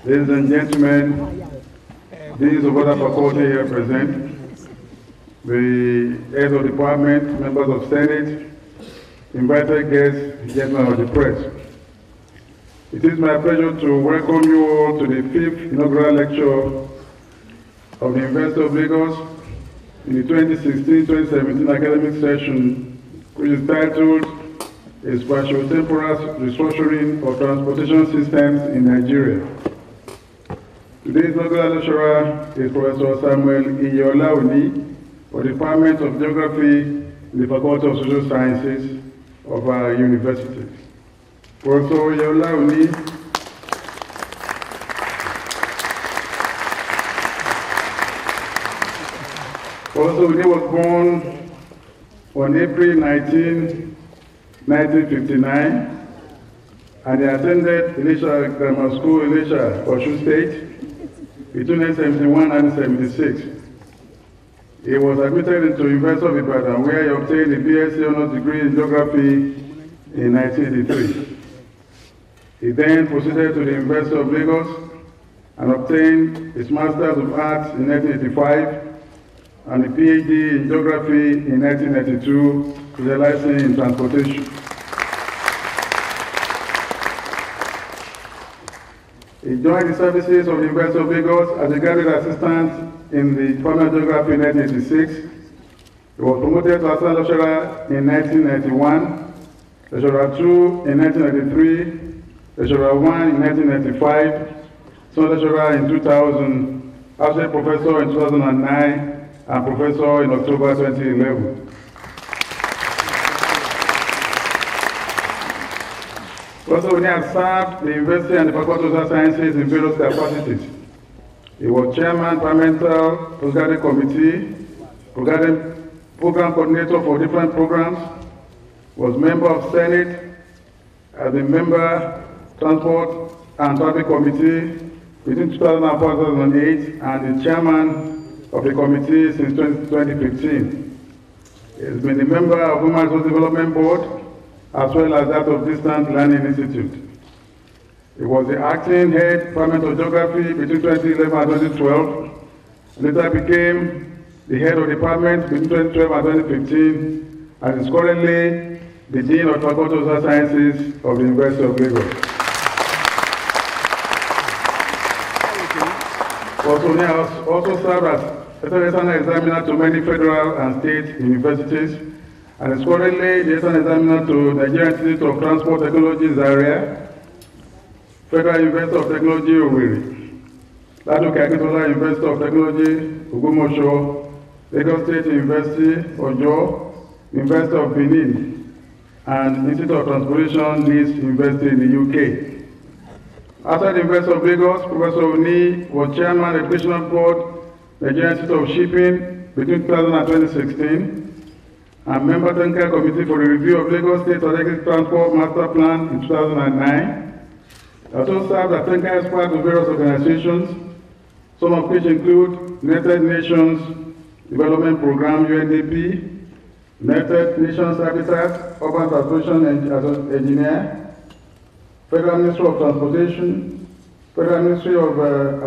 Ladies and gentlemen, deans of other faculty here present, the heads of department, members of Senate, invited guests, gentlemen of the press. It is my pleasure to welcome you all to the 5th inaugural lecture of the University of Lagos in the 2016-2017 academic session, which is titled A Spatio-Temporal Restructuring of Transportation Systems in Nigeria. Today's inaugural lecturer is Professor Samuel Iyiola of the Department of Geography in the Faculty of Social Sciences of our university. Professor Iyiola was born on April 19, 1959, and he attended Iyiola Grammar School in Iyiola, Osun State, between 1971 and 1976. He was admitted into University of Ibadan, where he obtained a BSc Honours degree in Geography in 1983. He then proceeded to the University of Lagos and obtained his Master's of Arts in 1985 and a PhD in Geography in 1992, specializing in transportation. He joined the services of the University of Lagos as a graduate assistant in the Department of Geography in 1986. He was promoted to assistant lecturer in 1991, lecturer 2 in 1993, lecturer 1 in 1995, senior lecturer in 2000, associate professor in 2009, and professor in October 2011. Professor Oni has served the university and the Faculty of Social Sciences in various capacities. He was chairman, parliamentary postgraduate committee, program coordinator for different programs, was member of Senate, as a member Transport and Traffic Committee between 2004 and 2008, and the chairman of the committee since 2015. He has been a member of Human Resource Development Board, as well as that of Distant Learning Institute. He was the acting head Department of Geography between 2011 and 2012, and later became the head of department between 2012 and 2015, and is currently the Dean of Faculty of Social Sciences of the University of Lagos. He has also served as external examiner to many federal and state universities, and is currently the external examiner to Nigerian Institute of Transport Technology Zaria, Federal University of Technology Owerri, Ladoke Akintola University of Technology Ogbomoso, Lagos State University Ojo, University of Benin, and Institute of Transportation Leeds University in the UK. After the University of Lagos, Professor Oni was chairman of the Educational Board, Nigerian Institute of Shipping between 2000 and 2016, and member technical committee for the review of Lagos State Strategic Transport Master Plan in 2009. He also served as technical expert of various organizations, some of which include United Nations Development Program UNDP, United Nations Habitat, Urban Transportation Engineer, Federal Ministry of Transportation, Federal Ministry of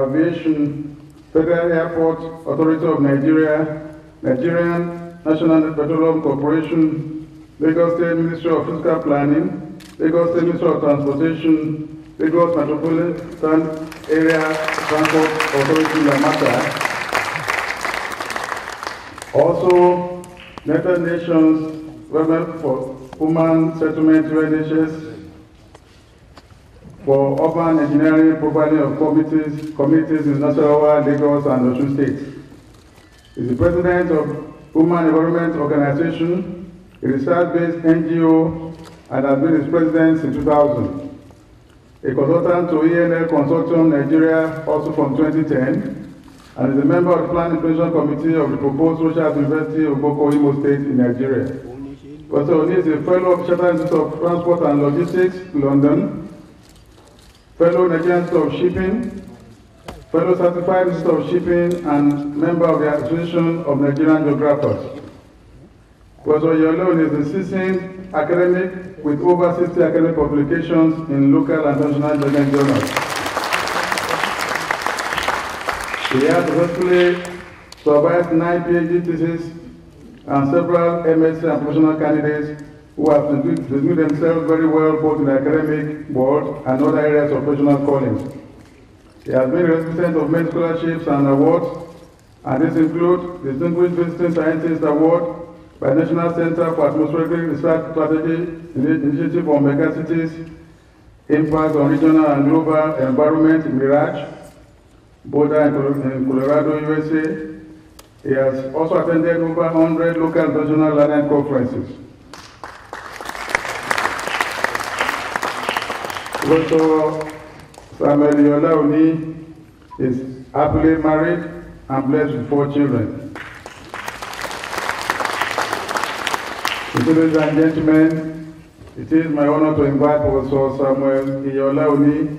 Aviation, Federal Airport Authority of Nigeria, Nigerian National Petroleum Corporation, Lagos State Ministry of Physical Planning, Lagos State Ministry of Transportation, Lagos Metropolitan Area Transport Authority Lamata. Also, United Nations Women for Human Settlement UNHS, for urban engineering profiling of communities in Nasarawa, Lagos, and Osun State. He is the president of Human Environment Organization, a research-based NGO, and has been its president since 2000. A consultant to ENL Consortium Nigeria, also from 2010, and is a member of the Planning Implementation Committee of the proposed Social University of Boko, Imo State in Nigeria. Professor Oni is a fellow of Chartered Institute of Transport and Logistics, London, fellow Nigerian Institute of Shipping, fellow Certified Institute of Shipping, and member of the Association of Nigerian Geographers. Professor Iyiola is a seasoned academic with over 60 academic publications in local and national journals. He has successfully supervised 9 PhD theses and several MSc and professional candidates who have distinguished themselves very well both in the academic world and other areas of professional callings. He has been a recipient of many scholarships and awards, and these include Distinguished Visiting Scientist Award by National Center for Atmospheric Research Strategy Initiative on Megacities, Impact on Regional and Global Environment, Mirage, Boulder in Colorado, USA. He has also attended over 100 local and national learning conferences. Professor Samuel Iyiola is happily married and blessed with 4 children. Ladies and gentlemen, it is my honor to invite Professor Samuel Iyiola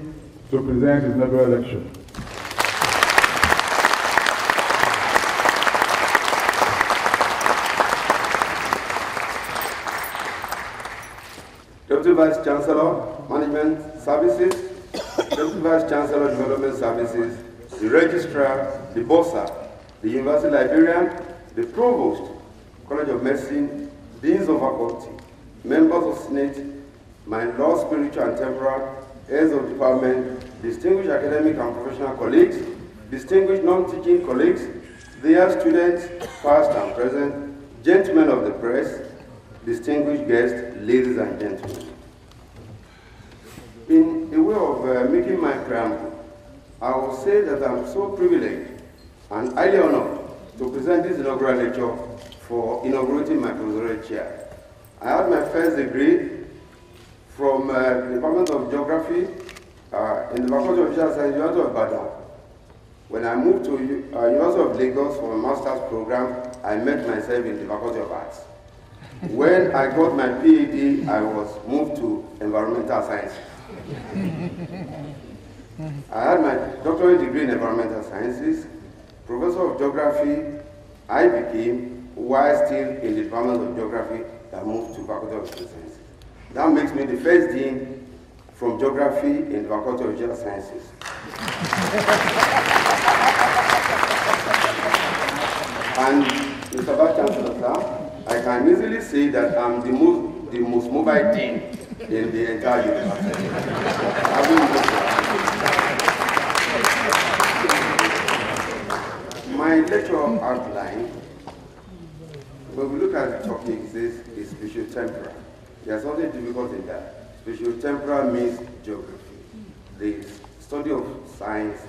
to present his inaugural lecture. Deputy Vice Chancellor, Management Services, Deputy Vice Chancellor, Development Services, the Registrar, the Bursar, the University Librarian, the Provost, College of Medicine, Deans of Faculty, Members of Senate, my law, spiritual and temporal, heads of department, distinguished academic and professional colleagues, distinguished non-teaching colleagues, dear students, past and present, gentlemen of the press, distinguished guests, ladies and gentlemen. In a way of making my preamble, I will say that I'm so privileged and highly honored to present this inaugural lecture for inaugurating my professorial chair. I had my first degree from the Department of Geography in the Faculty of Visual Science, University of Ibadan. When I moved to University of Lagos for my master's program, I met myself in the Faculty of Arts. When I got my PhD, I was moved to environmental science. I had my doctorate degree in environmental sciences. Professor of geography, I became, while still in the Department of Geography, I moved to Faculty of Social Sciences. That makes me the first dean from geography in the Faculty of Social Sciences. And Mr. Vice Chancellor, sir, I can easily say that I'm the most mobile dean in the entire university. My lecture outline, when we look at the topic, it says it's spatiotemporal. There's something difficult in that. Spatiotemporal means geography, the study of science,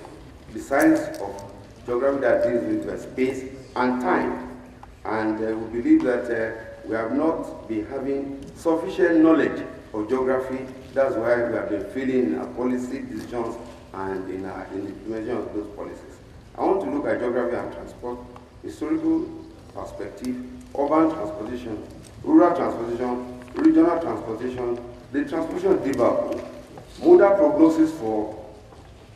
the science of geography that deals with space and time. And we believe that we have not been having sufficient knowledge of geography. That's why we have been failing in our policy decisions and in the implementation of those policies. I want to look at geography and transport, historical perspective, urban transportation, rural transportation, regional transportation, the transportation development, modal prognosis for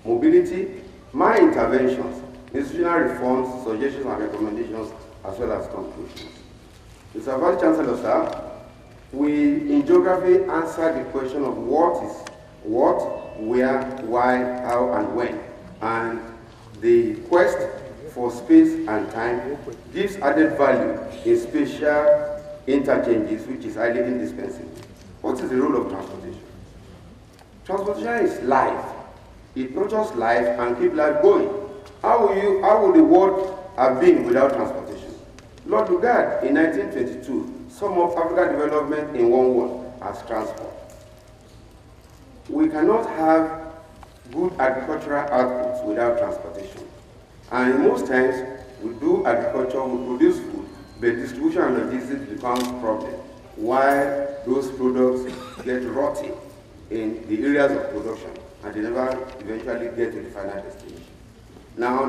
mobility, my interventions, institutional reforms, suggestions and recommendations, as well as conclusions. Mr. Vice Chancellor, sir, we in geography answer the question of what is what, where, why, how, and when. And the quest for space and time gives added value in spatial interchanges, which is highly indispensable. What is the role of transportation? Transportation is life. It nurtures life and keeps life going. How will the world have been without transportation? Lord Lugard, in 1922, summed up African development in one word as transport. We cannot have good agricultural outputs without transportation. And most times, we do agriculture, we produce food, but distribution and logistics becomes a problem, while those products get rotting in the areas of production, and they never eventually get to the final destination. Now,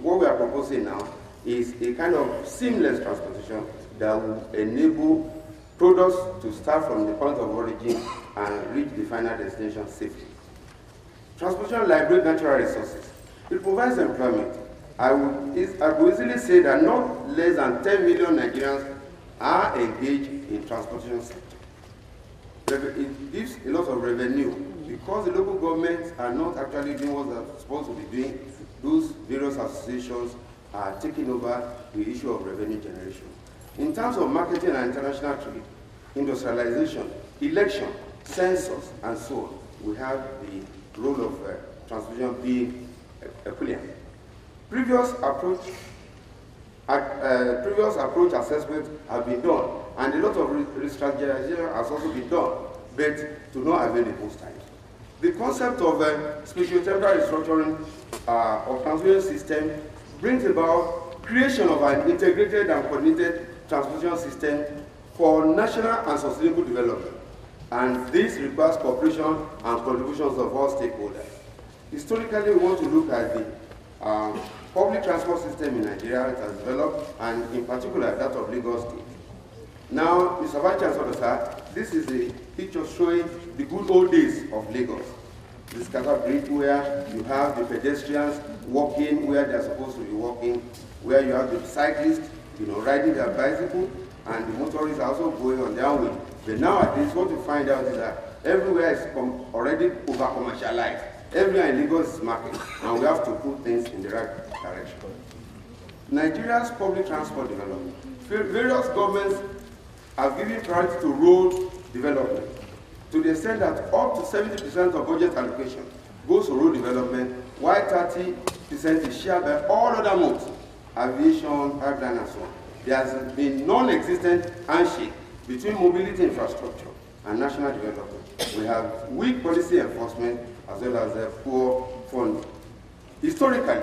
what we are proposing now is a kind of seamless transportation that will enable products to start from the point of origin and reach the final destination safely. Transportation liberates natural resources. It provides employment. I would easily say that not less than 10 million Nigerians are engaged in transportation sector. it gives a lot of revenue because the local governments are not actually doing what they're supposed to be doing. Those various associations are taking over the issue of revenue generation. In terms of marketing and international trade, industrialization, election, census, and so on, we have the role of transmission being equivalent. Previous approach assessments have been done, and a lot of restrategization has also been done, but to no avail in most times. The concept of spatio-temporal restructuring of transmission system brings about creation of an integrated and coordinated transmission system for national and sustainable development. And this requires cooperation and contributions of all stakeholders. Historically, we want to look at the public transport system in Nigeria that has developed, and in particular that of Lagos State. Now, Mr. Vice Chancellor, sir, this is a picture showing the good old days of Lagos. This Scattered Bridge where you have the pedestrians walking where they're supposed to be walking, where you have the cyclists, riding their bicycle, and the motorists are also going on their way. But nowadays, what you find out is that everywhere is already over-commercialized. Everywhere in Lagos is market, and we have to put things in the right direction. Nigeria's public transport development. Various governments have given priority to road development to the extent that up to 70% of budget allocation goes to road development, while 30% is shared by all other modes, aviation, pipeline, and so on. There has been non-existent handshake between mobility infrastructure and national development. We have weak policy enforcement as well as poor funding. Historically,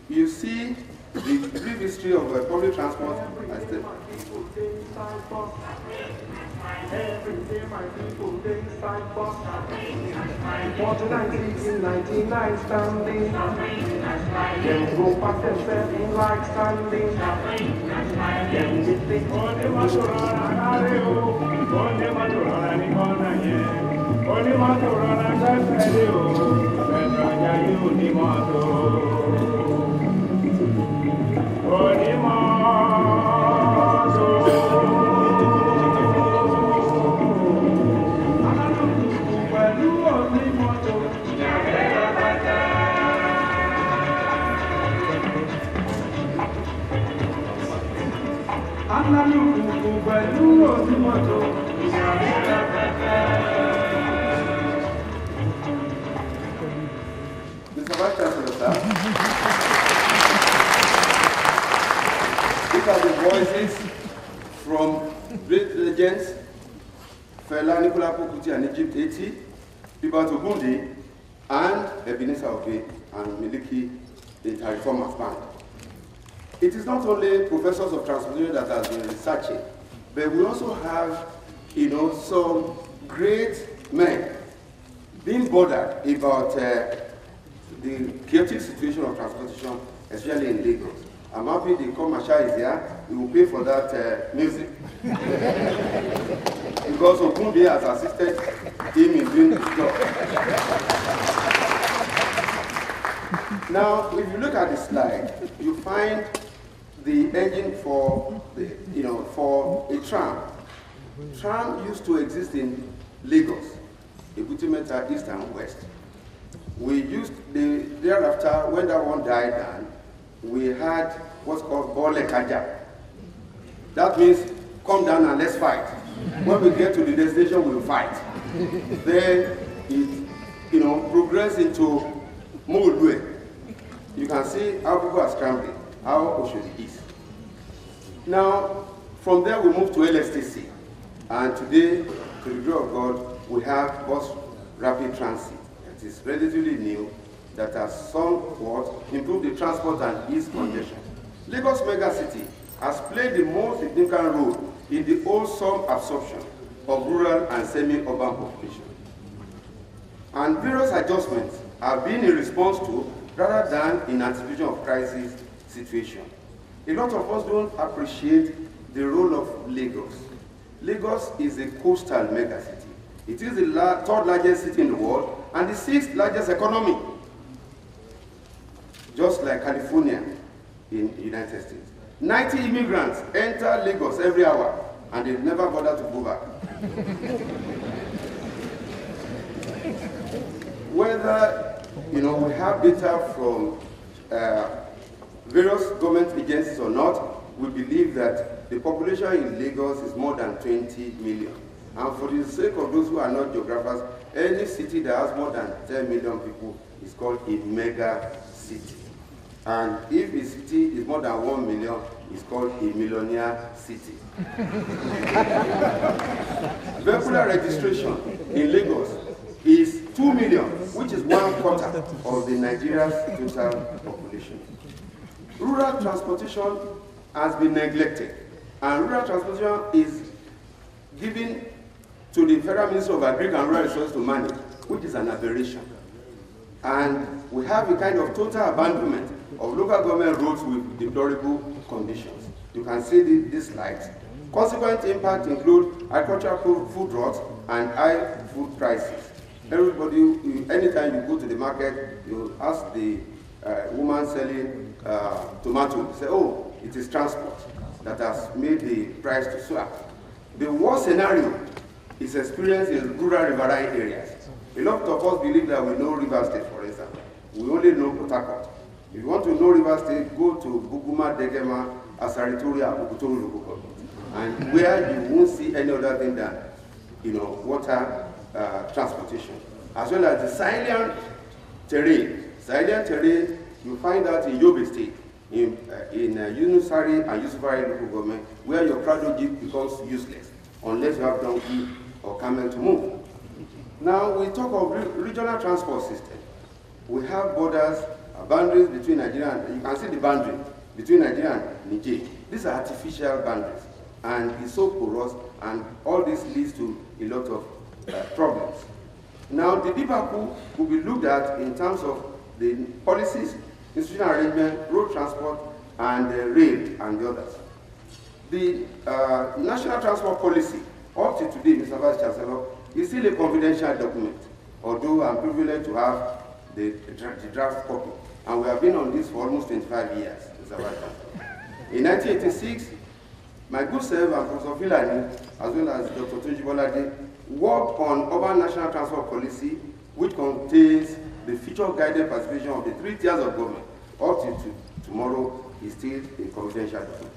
you see the brief history of public transport. Every day my people take side bus. 99 standing. Them go back themselves in like standing. Them did think only Mr. Vice Chancellor, sir. These are the voices from great legends, Fela Anikulapo Kuti and Egypt 80, Pibat Ogundi, and Ebenezer Obey and Miliki, the Reformers Band. It is not only professors of transportation that have been researching, but we also have, some great men being bothered about the chaotic situation of transportation, especially in Lagos. I'm happy the commercial is here. We will pay for that music. Because Okunbi has assisted him in doing this job. Now, if you look at the slide, you find the engine for for a tram. Tram used to exist in Lagos, Ebute-Metta, East and West. We used thereafter, when that one died down, we had what's called Bole Kaja. That means come down and let's fight. When we get to the destination, we'll fight. Then it progressed into Moldwe. You can see how people are scrambling, how Oshodi is. Now, from there we move to LSTC. And today, to the glory of God, we have bus rapid transit. It is relatively new that has somewhat improved the transport and ease congestion. Lagos megacity has played the most significant role in the wholesome absorption of rural and semi-urban population. And various adjustments have been in response to rather than in anticipation of crisis situation. A lot of us don't appreciate the role of Lagos. Lagos is a coastal megacity. It is the third largest city in the world and the sixth largest economy, just like California in the United States. 90 immigrants enter Lagos every hour and they never bother to go back. Whether we have data from various government agencies or not, we believe that the population in Lagos is more than 20 million. And for the sake of those who are not geographers, any city that has more than 10 million people is called a mega city. And if a city is more than 1 million, it's called a millionaire city. Vehicular registration in Lagos is 2 million, which is 1/4 of the Nigeria's total population. Rural transportation has been neglected, and rural transportation is given to the Federal Ministry of Agriculture and Rural Resources to manage, which is an aberration. And we have a kind of total abandonment of local government roads with deplorable conditions. You can see these slides. Consequent impacts include agricultural food rots and high food prices. Everybody, anytime you go to the market, you ask the woman selling tomato, say, oh, it is transport that has made the price to soar. The worst scenario is experienced in rural riverine areas. A lot of us believe that we know River State, for instance. We only know Port Harcourt. If you want to know River State, go to Buguma, Degema, Asaritoria, Bukutoro local government, and where you won't see any other thing than, water transportation, as well as the silent terrain. Silent terrain, you find that in Yobe State, in Yunusari and Yusufari local government, where your prado jeep becomes useless unless you have donkey or camel to move. Now we talk of regional transport system. We have borders, boundaries between Nigeria and, you can see the boundary between Nigeria and Niger. These are artificial boundaries, and it's so porous, and all this leads to a lot of problems. Now the deeper pool will be looked at in terms of the policies, institutional arrangement, road transport, and rail, and the others. The National Transport Policy, up to today, Mr. Vice Chancellor, is still a confidential document, although I'm privileged to have the draft copy. And we have been on this for almost 25 years, Mr. Vice Chancellor. In 1986, my good self and Professor Filani, as well as Dr. Tunji Bolade, worked on urban national transport policy, which contains the future-guided participation of the 3 tiers of government. Up to tomorrow is still a confidential document.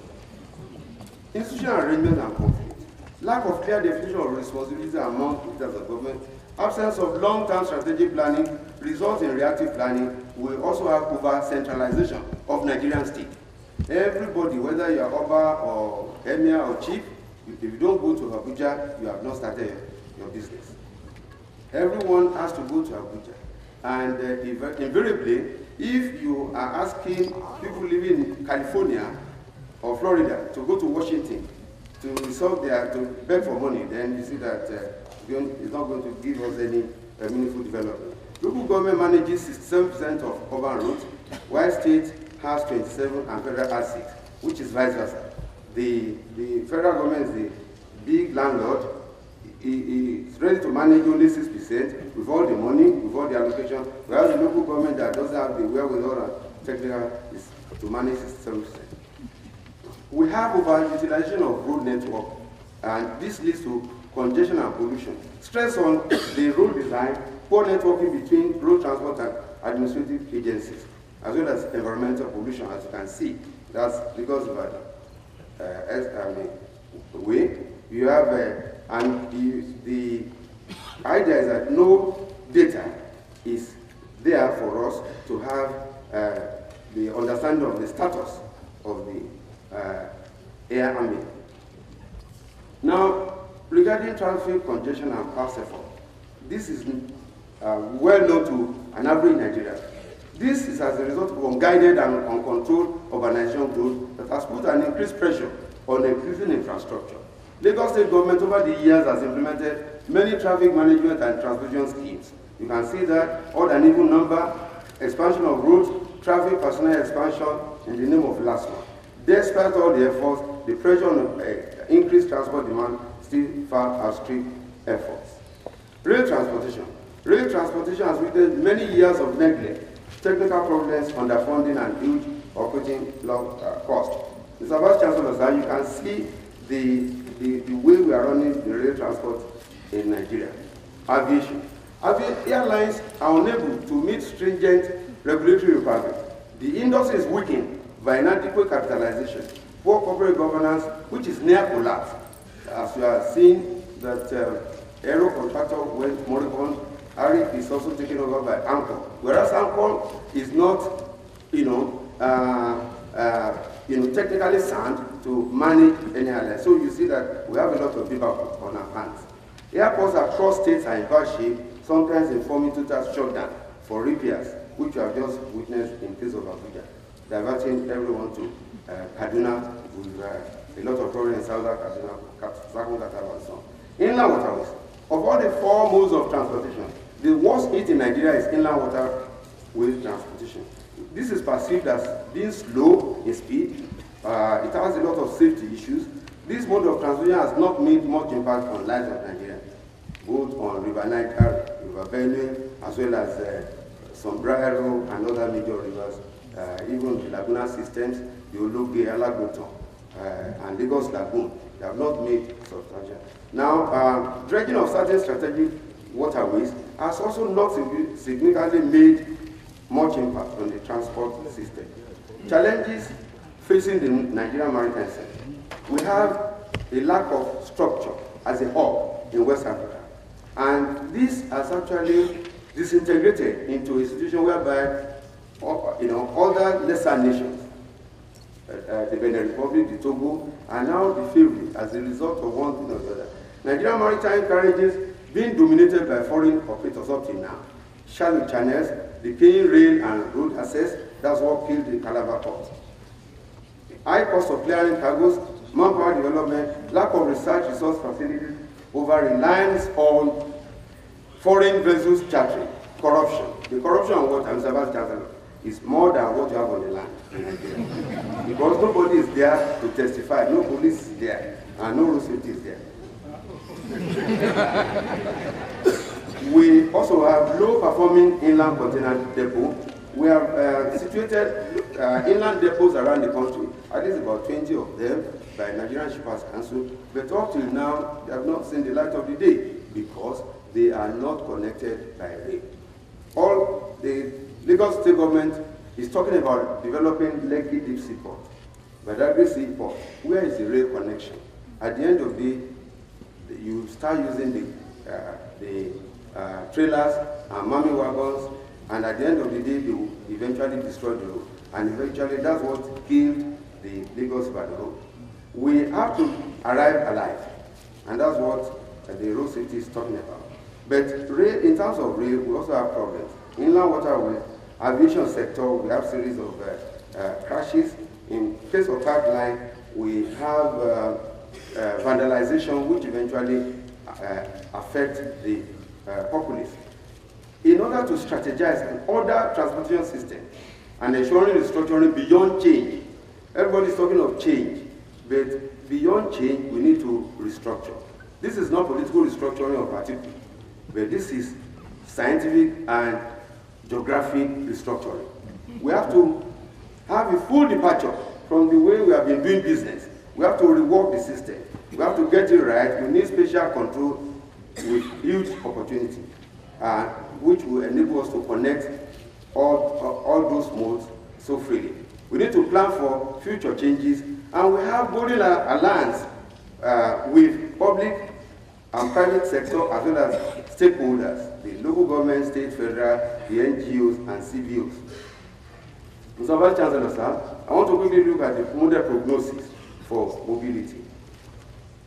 Institutional arrangement and conflict. Lack of clear definition of responsibility among leaders of government, absence of long-term strategic planning results in reactive planning. We also have over-centralization of Nigerian state. Everybody, whether you are Oba or Emir or Chief, if you don't go to Abuja, you have not started your business. Everyone has to go to Abuja. And invariably, if you are asking people living in California or Florida to go to Washington to resolve to beg for money, then you see that it's not going to give us any meaningful development. Local government manages 67% of urban roads, while state has 27 and federal has 6, which is vice versa. The federal government is the big landlord. He is ready to manage only 6% with all the money, with all the allocation, whereas the local government that doesn't have the wherewithal and technical is to manage 67%. We have overutilization of road network, and this leads to congestion and pollution. Stress on the road design, poor networking between road transport and administrative agencies, as well as environmental pollution, as you can see. That's because of the way you have, and the idea is that no data is there for us to have the understanding of the status of the air army. Now, regarding traffic congestion and past effort, this is well known to an average Nigerian. This is as a result of unguided and uncontrolled urbanization growth that has put an increased pressure on existing infrastructure. Lagos State government over the years has implemented many traffic management and transportation schemes. You can see that odd and even number, expansion of roads, traffic personnel expansion in the name of last month. Despite all the efforts, the pressure on increased transport demand still far outstrips efforts. Rail transportation. Rail transportation has witnessed many years of neglect, technical problems, underfunding, and huge operating costs. Mr. Vice Chancellor, sir, you can see the way we we are running the rail transport in Nigeria. Aviation. Airlines are unable to meet stringent regulatory requirements. The industry is weakened by inadequate capitalization, poor corporate governance, which is near collapse. As you are seeing that aero contractor went moribund, Arik is also taken over by Anchor, whereas Anchor is not, technically sound to manage any airline. So you see that we have a lot of people on our hands. Airports across states are in bad shape, sometimes informing total shutdown for repairs, which we have just witnessed in case of Abuja, diverting everyone to Kaduna with a lot of problems in southern Kaduna, and so on. Inland waterways. Of all the 4 modes of transportation, the worst hit in Nigeria is inland waterways transportation. This is perceived as being slow in speed. It has a lot of safety issues. This mode of transportation has not made much impact on lives of Nigerians, both on River Niger, River Benue, as well as Sombrero and other major rivers, even the Laguna systems, the Ologe, Alagoton, and Lagos Lagoon. They have not made substantial. Now, dredging of certain strategic waterways has also not significantly made much impact on the transport system. Challenges facing the Nigerian maritime sector. We have a lack of structure as a hub in West Africa. And this has actually disintegrated into a situation whereby other lesser nations, the Benin Republic, the Togo, are now the favorite as a result of one thing or the other. Nigerian maritime carriages being dominated by foreign operators up till now. Shallow channels, decaying rail and road access, that's what killed the Calabar port. High cost of clearing cargoes, manpower development, lack of research resource facilities, over reliance on foreign vessels chartering, corruption. The corruption on what Mr. Vice Chancellor is more than what you have on the land in Nigeria. Because nobody is there to testify, no police is there, and no road safety is there. We also have low-performing inland container depot. We have situated inland depots around the country, at least about 20 of them by Nigerian Shippers Council, but up till now, they have not seen the light of the day because they are not connected by rail. All the Lagos State government is talking about developing Lekki Deep Sea Port, Badagry Sea Port. Where is the rail connection? At the end of the day, you start using the trailers and mammy wagons, and at the end of the day, they will eventually destroy the road. And eventually, that's what killed the Lagos by the road. We have to arrive alive, and that's what the road safety is talking about. But rail, in terms of rail, we also have problems. Inland waterways, aviation sector, we have series of crashes. In case of pipeline, we have vandalization, which eventually affect the populace. In order to strategize an order transportation system and ensuring restructuring beyond change, everybody is talking of change, but beyond change, we need to restructure. This is not political restructuring of particles, but this is scientific and geographic restructuring. We have to have a full departure from the way we have been doing business. We have to rework the system. We have to get it right. We need spatial control with huge opportunity, which will enable us to connect all those modes so freely. We need to plan for future changes, and we have building an alliance with public and private sector as well as stakeholders, the local government, state, federal, the NGOs, and CBOs. Mr. Vice Chancellor, sir, I want to quickly look at the model prognosis for mobility.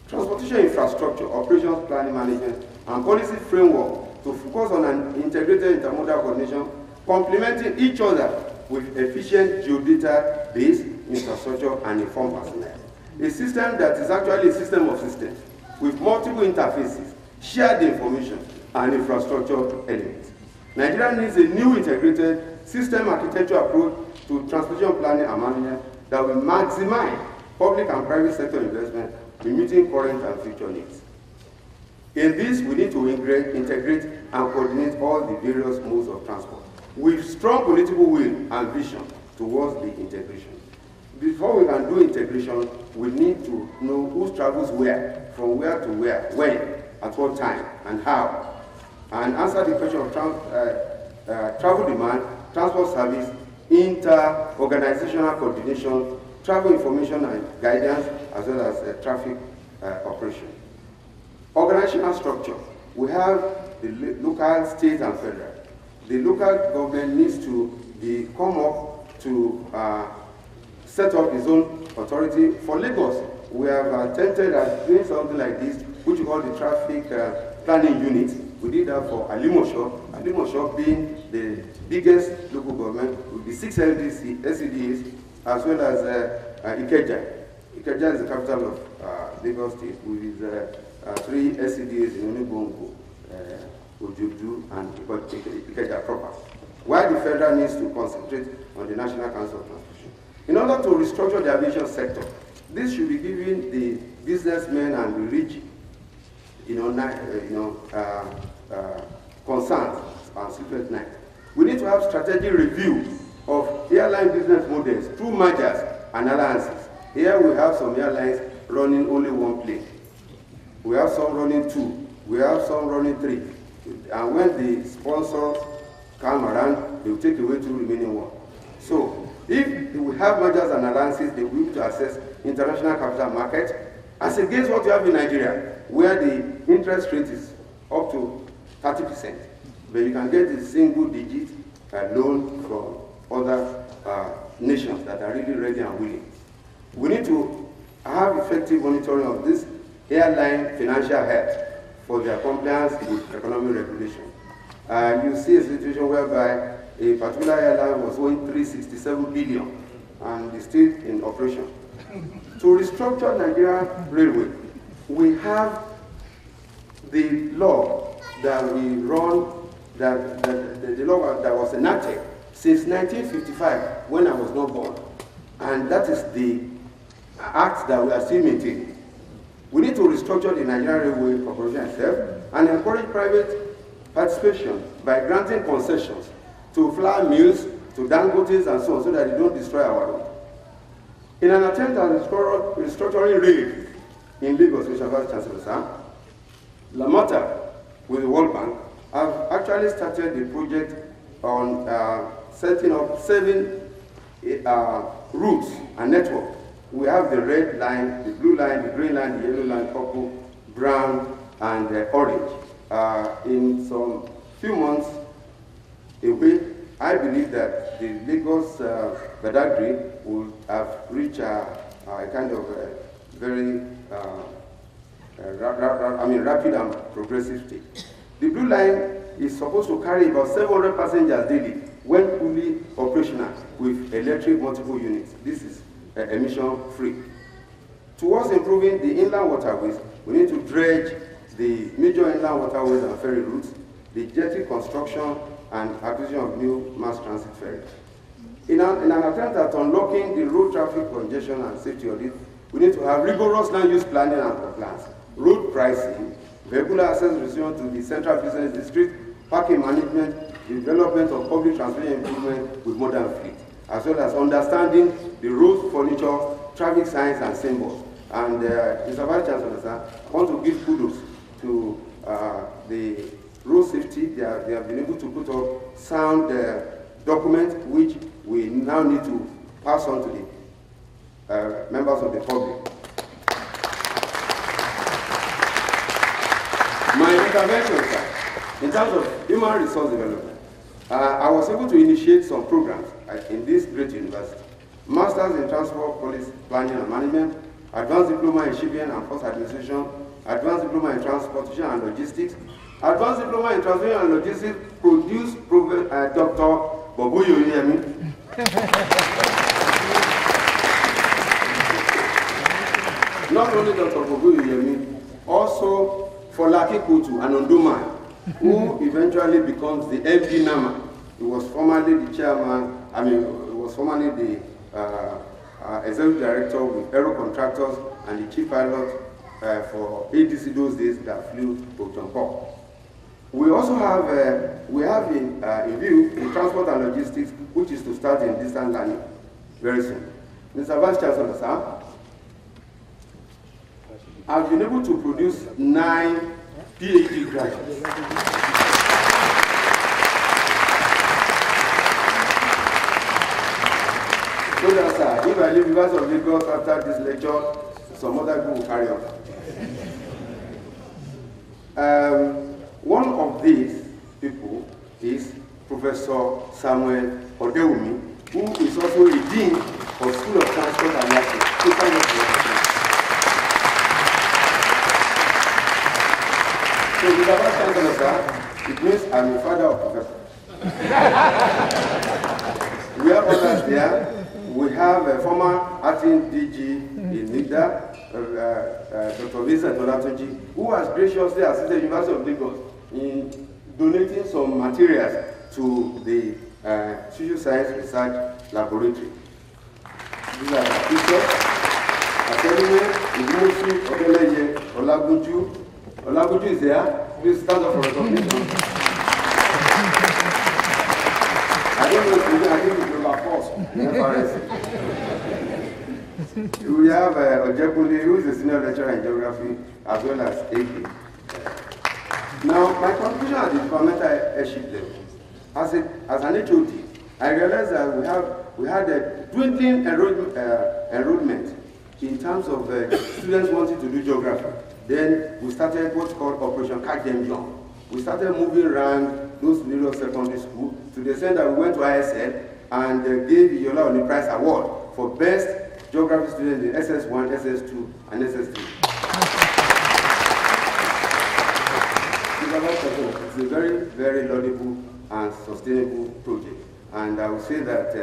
Transportation infrastructure, operations planning management, and policy framework to focus on an integrated intermodal coordination, complementing each other with efficient geodata-based infrastructure and informed personnel. A system that is actually a system of systems with multiple interfaces, shared information, and infrastructure elements. Nigeria needs a new integrated system architecture approach to transportation planning and management that will maximize public and private sector investment in meeting current and future needs. In this, we need to integrate and coordinate all the various modes of transport with strong political will and vision towards the integration. before we can do integration, we need to know who travels where, from where to where, when, at what time, and how. And answer the question of travel demand, transport service, inter-organizational coordination, travel information and guidance, as well as traffic operation. Organizational structure. We have the local, state, and federal. The local government needs to come up to set up its own authority. For Lagos, we have attempted at doing something like this, which we call the traffic planning unit. We did that for Alimosho being the biggest local government with the 6 SCDAs, as well as Ikeja. Ikeja is the capital of Lagos State, with 3 SCDAs in Onibongo, Ojudu, and Ikeja proper. While the federal needs to concentrate on the National Council of Transportation. In order to restructure the aviation sector, this should be giving the businessmen and the rich, concerns and sleepless night. We need to have strategic review of airline business models through mergers and alliances. Here we have some airlines running only 1 plane. We have some running 2. We have some running 3. And when the sponsors come around, they will take away 2 remaining 1. So if we have mergers and alliances, they will be able to access international capital market as against what you have in Nigeria, where the interest rate is up to 30%. But you can get a single-digit loan from other nations that are really ready and willing. We need to have effective monitoring of this airline financial health for their compliance with economic regulation. You see a situation whereby a particular airline was owing 367 billion and is still in operation. To restructure Nigeria Railway, we have the law that we run, the law that was enacted since 1955, when I was not born. And that is the act that we are still maintaining. We need to restructure the Nigerian Railway Corporation itself and encourage private participation by granting concessions to flour mills, to Dangotes and so on, so that they don't destroy our road. In an attempt at restructuring rail in Lagos, which Vice Chancellor Sam, Lamata, with the World Bank, have actually started the project on setting up 7 routes and networks. We have the red line, the blue line, the green line, the yellow line, purple, brown, and orange. In some few months away, I believe that the Lagos Badagry will have reached a kind of very rapid and progressive state. The blue line is supposed to carry about 700 passengers daily when fully operational with electric multiple units. This is emission-free. Towards improving the inland waterways, we need to dredge the major inland waterways and ferry routes, the jetty construction, and acquisition of new mass transit ferries. In an attempt at unlocking the road traffic congestion and safety audit, we need to have rigorous land use planning and compliance, road pricing, vehicular access restriction to the central business district, parking management, development of public transportation improvement with modern fleet, as well as understanding the road furniture, traffic signs, and symbols. And Mr. Vice Chancellor, sir, I want to give kudos to the road safety. They have been able to put up sound documents which we now need to pass on to the members of the public. My intervention, sir, in terms of human resource development, I was able to initiate some programs in this great university. Masters in Transport Policy Planning and Management, Advanced Diploma in Shipping and Port Administration, Advanced Diploma in Transportation and Logistics, Advanced Diploma in Transportation and Logistics produced Dr. Boboyo Yemi. Not only Dr. Boboyo Yemi, also Folake Kutu, an Ondo man, who eventually becomes the MD Nama. He was formerly the chairman, he was formerly the executive director with Aero Contractors and the chief pilot for ADC those days that flew Botonko. We also have in view in transport and logistics, which is to start in distant learning very soon. Mr. Vice Chancellor, sir, I've been able to produce 9 PhD graduates. So that, sir, if I leave University of Lagos after this lecture, some other people will carry on. One of these people is Professor Samuel Odewumi, who is also a dean of School of Transport and Nursing. So, Mr. Vice Chancellor, sir, it means I'm a father of professors. We have others there. We have a former acting DG in NIGDA, Dr. Vincent Olatunji, who has graciously assisted the University of Lagos in donating some materials to the Social Science Research Laboratory. These are the pictures. Akelime, Ibumosu, Odeleye, Olagunju. Olagunju is there. Please stand up for recognition. I don't know if you think it's over force. We have Ojekuli, who is a senior lecturer in geography, as well as AP. Now, my conclusion at the departmental headship level, as an HOD, I realized that we had a dwindling enrollment in terms of students wanting to do geography. Then we started what's called Operation Catch Them Young. We started moving around those various secondary schools to the extent that we went to ISL and gave Iyiola on the Prize Award for best geography students in SS1, SS2, and SS3. It's a very, very laudable and sustainable project. And I would say that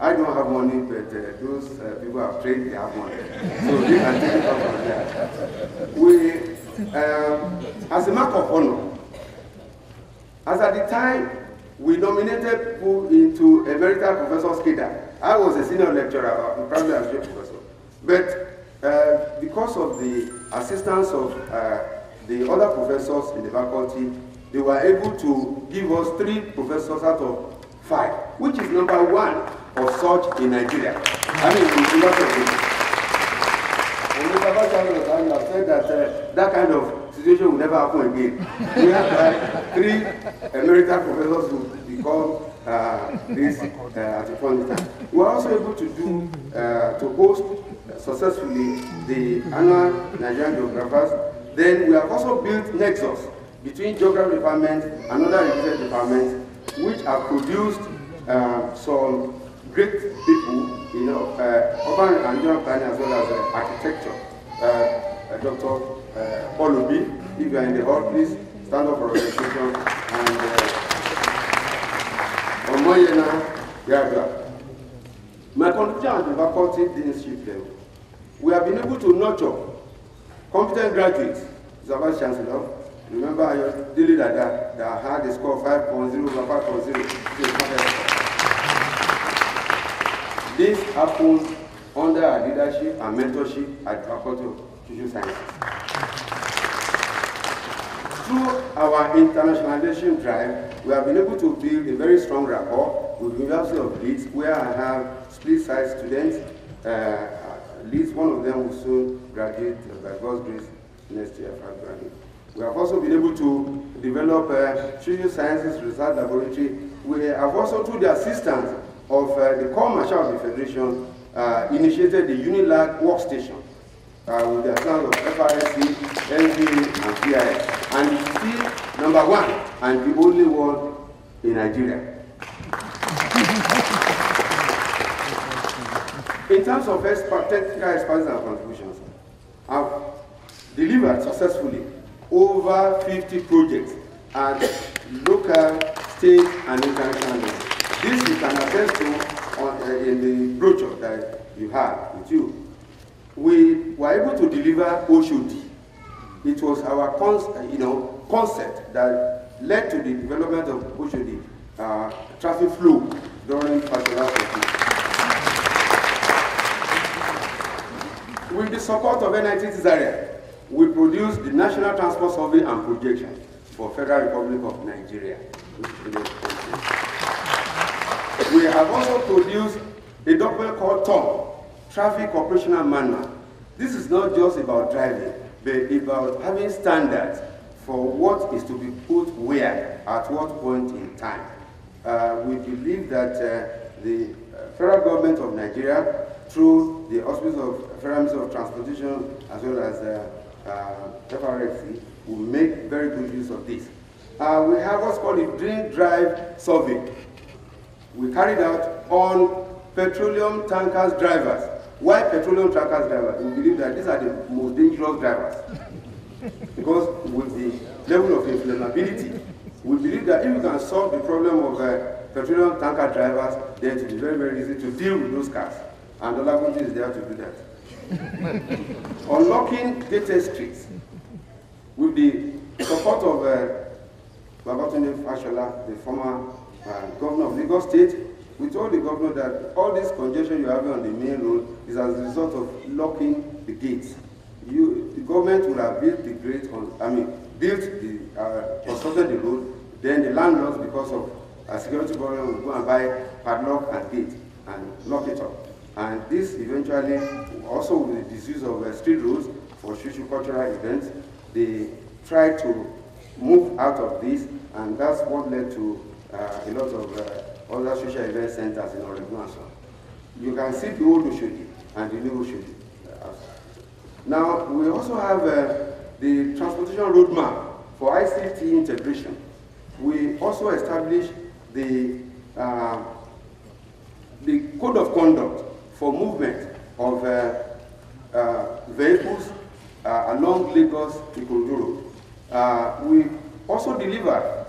I don't have money, but those people have trained, they have money. So they can take it up from there. We, as a mark of honor, as at the time we nominated people into Emeritus Professor Skida, I was a senior lecturer, probably as a professor. But because of the assistance of the other professors in the faculty, they were able to give us 3 professors out of 5, which is number 1 of such in Nigeria. I mean, in philosophy. And Mr. Vice Chancellor have said that that kind of situation will never happen again. We have 3 emeritus professors who become this at a point in time. We were also able to do to host successfully the annual Nigerian Geographers. Then we have also built nexus between geography department and other related departments, which have produced some great people, you know, urban and regional planning as well as architecture. Dr. Paul Obi, if you are in the hall, please stand up for registration. And Omoyena Yagla. My contribution at the faculty deanship level, we have been able to nurture competent graduates. Mr. Vice Chancellor, remember your daily that had a score of 5.0 over 5.0. This happens under our leadership and mentorship at the Faculty of Social Sciences. Through our internationalization drive, we have been able to build a very strong rapport with the University of Leeds, where I have split-size students. Leeds, one of them will soon graduate by God's grace next year. We have also been able to develop social sciences research laboratory. We have also, through the assistance of the Corps Marshal of the Federation, initiated the UNILAG workstation with the assistance of FRSC, NVA, and PIS. And it's still number 1 and the only one in Nigeria. In terms of technical expertise and contributions, I've delivered successfully over 50 projects at local, state, and international level. This you can attest to in the brochure that you have with you. We were able to deliver OSHOD. It was our concept that led to the development of OSHOD, traffic flow during pastoral activity. With the support of NIT Zaria, we produced the National Transport Survey and Projection for Federal Republic of Nigeria. We have also produced a document called TOM, traffic operational manual. This is not just about driving, but about having standards for what is to be put where, at what point in time. We believe that the federal government of Nigeria, through the auspices of Federal Ministry of Transportation as well as FRFC, will make very good use of this. We have what's called a drink drive survey. We carried out on petroleum tankers drivers. Why petroleum tankers drivers? We believe that these are the most dangerous drivers. Because with the level of inflammability, we believe that if you can solve the problem of petroleum tanker drivers, then it will be very, very easy to deal with those cars. And the Olagunju is there to do that. Unlocking gated streets. With the support of Babatunde Fashola, the former governor of Lagos State, we told the governor that all this congestion you have on the main road is as a result of locking the gates. The government would have built the constructed the road, then the landlords, because of a security problem, will go and buy padlock and gate and lock it up. And this eventually, also with the disuse of street roads for socio-cultural events, they tried to move out of this, and that's what led to a lot of other social event centers in Oregon and so on. You can see the old Oshodi and the new Oshodi. Now, we also have the transportation roadmap for ICT integration. We also established the code of conduct for movement of vehicles along Lagos-Ikorodu Road. We also delivered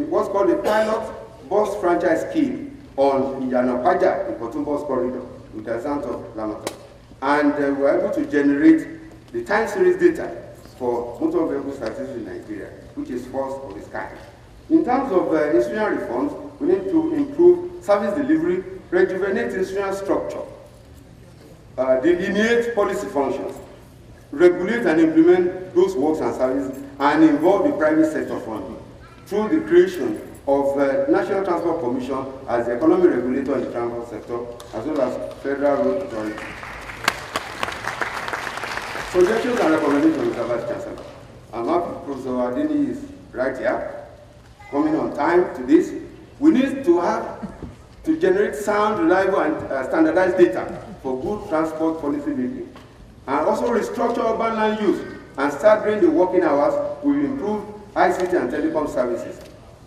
what's called the pilot bus franchise scheme on Iyiola in Ikotun bus corridor with the sound of Lamata. And we were able to generate the time series data for motor vehicle statistics in Nigeria, which is first of its kind. In terms of institutional reforms, we need to improve service delivery, rejuvenate institutional structure, delineate policy functions, regulate and implement those works and services, and involve the private sector funding through the creation of National Transport Commission as the economic regulator in the transport sector, as well as Federal Road Authority. Projections and recommendations, Mr. Vice Chancellor. I'm happy Professor Adini is right here, coming on time to this. We need to generate sound, reliable, and standardized data for good transport policy making, and also restructure urban land use and start during the working hours will improve ICT and telecom services.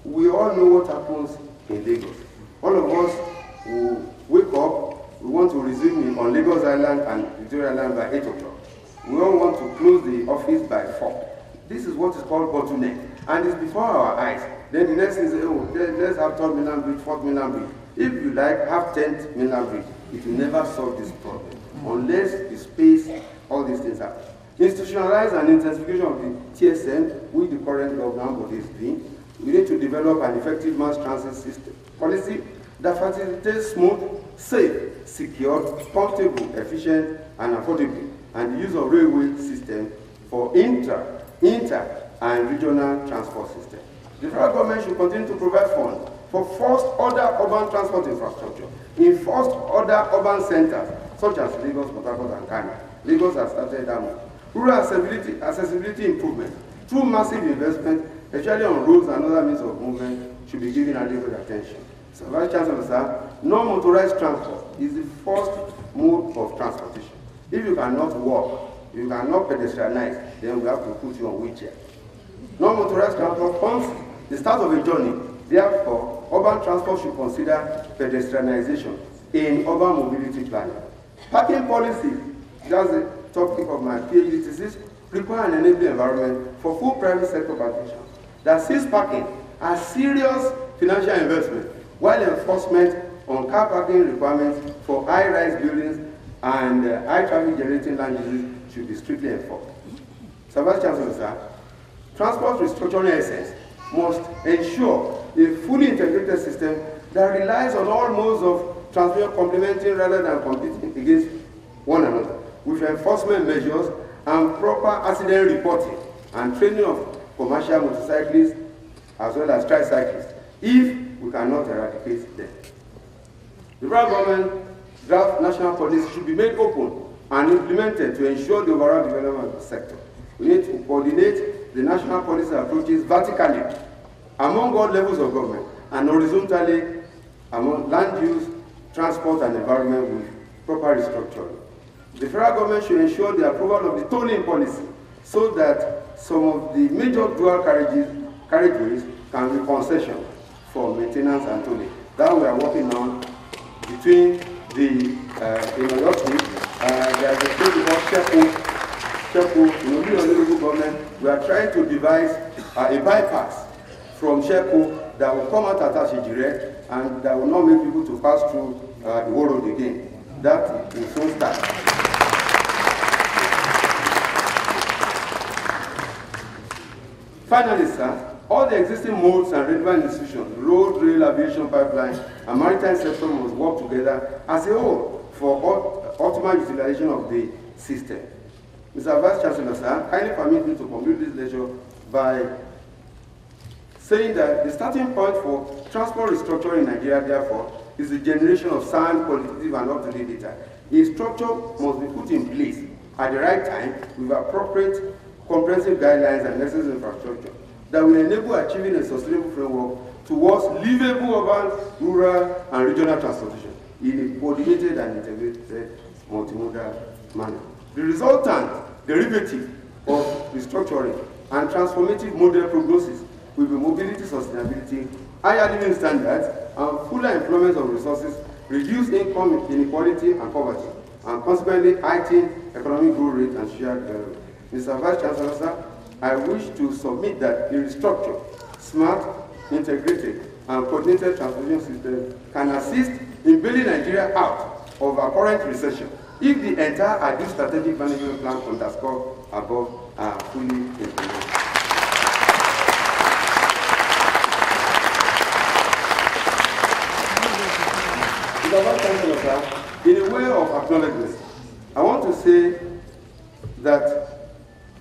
We all know what happens in Lagos. All of us who wake up, we want to resume on Lagos Island and Victoria Island by 8 o'clock. We all want to close the office by 4. This is what is called bottleneck, and it's before our eyes. Then the next thing is, oh, let's have 3rd mainland bridge, 4th mainland bridge. If you like, have 10th mainland bridge. It will never solve this problem unless you space all these things out. Institutionalize and intensification of the TSM, which the current government body is doing. We need to develop an effective mass transit system policy that facilitates smooth, safe, secure, comfortable, efficient, and affordable, and the use of railway system for inter, and regional transport system. The federal government should continue to provide funds for first-order urban transport infrastructure in first-order urban centers, such as Lagos, Port Harcourt, and Kano. Lagos has started that move. Rural accessibility improvement through massive investment, especially on roads and other means of movement, should be given adequate attention. So, Vice Chancellor, sir, non-motorized transport is the first mode of transportation. If you cannot walk, you cannot pedestrianize, then we have to put you on wheelchair. Non-motorized transport forms the start of a journey. Therefore, urban transport should consider pedestrianization in urban mobility planning. Parking policies, that's the topic of my PhD thesis, require an enabling environment for full private sector participation that sees parking as serious financial investment, while enforcement on car parking requirements for high-rise buildings and high traffic generating land uses should be strictly enforced. So, Vice Chancellor, sir, transport restructuring essence must ensure a fully integrated system that relies on all modes of transport complementing rather than competing against one another, with enforcement measures and proper accident reporting and training of commercial motorcyclists as well as tricyclists, if we cannot eradicate them. The federal government draft national policy should be made open and implemented to ensure the overall development of the sector. We need to coordinate the national policy approaches vertically among all levels of government and horizontally among land use, transport, and environment with proper restructuring. The federal government should ensure the approval of the tolling policy so that some of the major dual carriageways can be concession for maintenance and tolling. That we are working on between the Iyiola, there is a state called Shepo, in the local government. We are trying to devise a bypass from Shepo that will come out at Ashijire and that will not make people to pass through the road again. That will soon start. Finally, sir, all the existing modes and relevant institutions, road, rail, aviation, pipeline, and maritime sector must work together as a whole for optimal utilization of the system. Mr. Vice Chancellor, sir, kindly permit me to conclude this lecture by saying that the starting point for transport restructuring in Nigeria, therefore, is the generation of sound, qualitative, and up-to-date data. A structure must be put in place at the right time with appropriate comprehensive guidelines and necessary infrastructure that will enable achieving a sustainable framework towards livable urban, rural, and regional transportation in a coordinated and integrated multimodal manner. The resultant derivative of restructuring and transformative model prognosis will be mobility sustainability, higher living standards, and fuller employment of resources, reduced income inequality and poverty, and consequently heightened economic growth rate and shared development. Mr. Vice Chancellor, sir, I wish to submit that the restructured, smart, integrated, and coordinated transportation system can assist in bailing Nigeria out of our current recession if the entire ideal strategic management plan underscored above are fully implemented. Mr. Vice Chancellor, sir, in a way of acknowledgement, I want to say that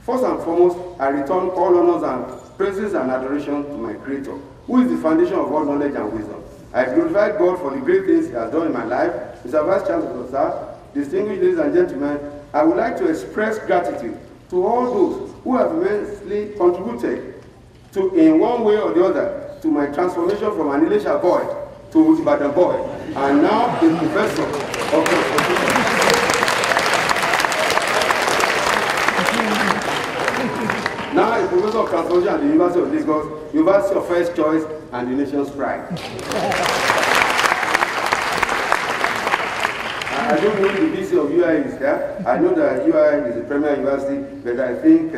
first and foremost, I return all honors and praises and adoration to my Creator, who is the foundation of all knowledge and wisdom. I glorify God for the great things He has done in my life. Mr. Vice Chancellor, sir, distinguished ladies and gentlemen, I would like to express gratitude to all those who have immensely contributed to, in one way or the other, to my transformation from an Elisha boy to Ibadan boy, and now a professor of transportation. Now a professor of transportation at the University of Lagos, University of First Choice, and the nation's pride. I don't know the BC of UI is here. I know that UI is a premier university, but I think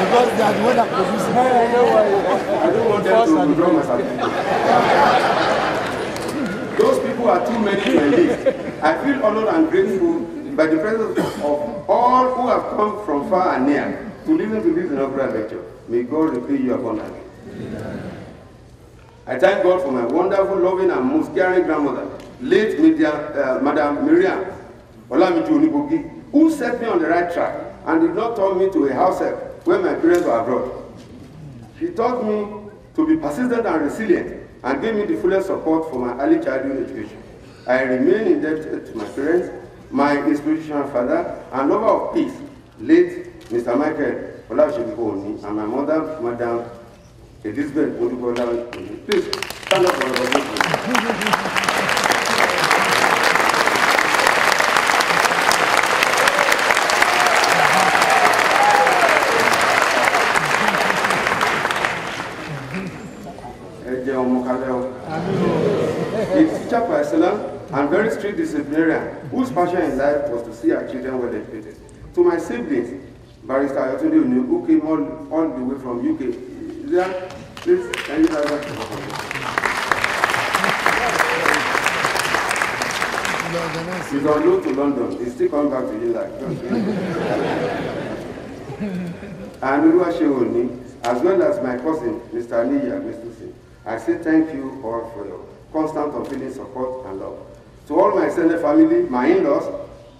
because they are the one that produces it. I don't want them to withdraw my certificate. Those people are too many to enlist. I feel honored and grateful by the presence of all who have come from far and near to listen to this inaugural lecture. May God repay you abundantly. I thank God for my wonderful, loving, and most caring grandmother, late Madam Miriam Olamide Onibogi, who set me on the right track and did not turn me to a house help when my parents were abroad. She taught me to be persistent and resilient and gave me the fullest support for my early childhood education. I remain indebted to my parents, my inspirational father, and lover of peace, late Mr. Michael Olasebi, and my mother, Madam Elizabeth Odubola. Please stand up for the presentation. A teacher per excellence and very strict disciplinarian whose passion in life was to see our children well educated. To my siblings, Barrister Ayotunde Oni, who came all the way from UK. Is there? Please, can you have that? He's on road to London. He's still coming back to you like and Uluwase Oni, as well as my cousin, Mr. Niya Mr. I say thank you all for your constant unfailing support and love. To all my extended family, my in-laws,